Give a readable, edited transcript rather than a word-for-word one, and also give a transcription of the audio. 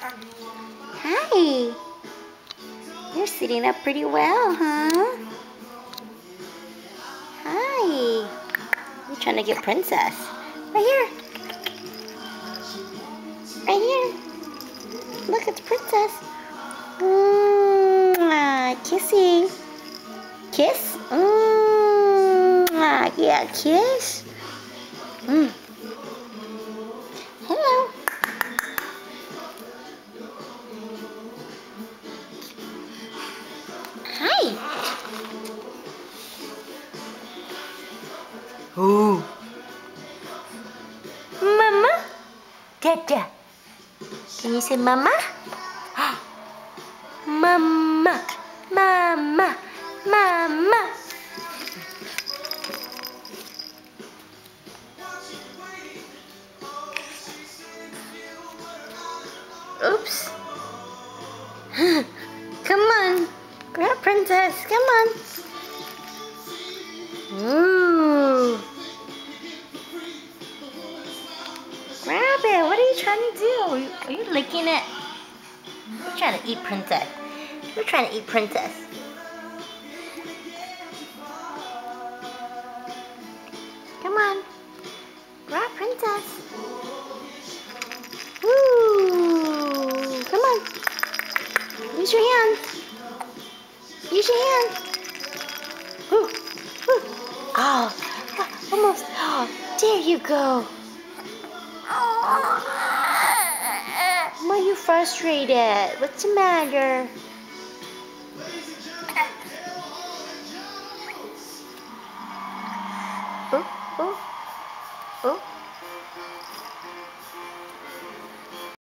Hi. You're sitting up pretty well, huh? Hi. You're trying to get Princess. Right here. Right here. Look, it's Princess. Kissy. Kiss? Yeah, kiss. Hello. Hi. Ooh. Mama. Dada. Can you say mama? Mama. Mama. Mama. Oops. Come on. Grab Princess. Come on. Ooh. Grab it. What are you trying to do? Are you licking it? You're trying to eat Princess. You're trying to eat Princess. Come on. Grab Princess. Woo. Come on. Use your hand. Use your hand. Woo. Woo. Oh, almost. Oh, there you go. Why are you frustrated? What's the matter? Oh, oh.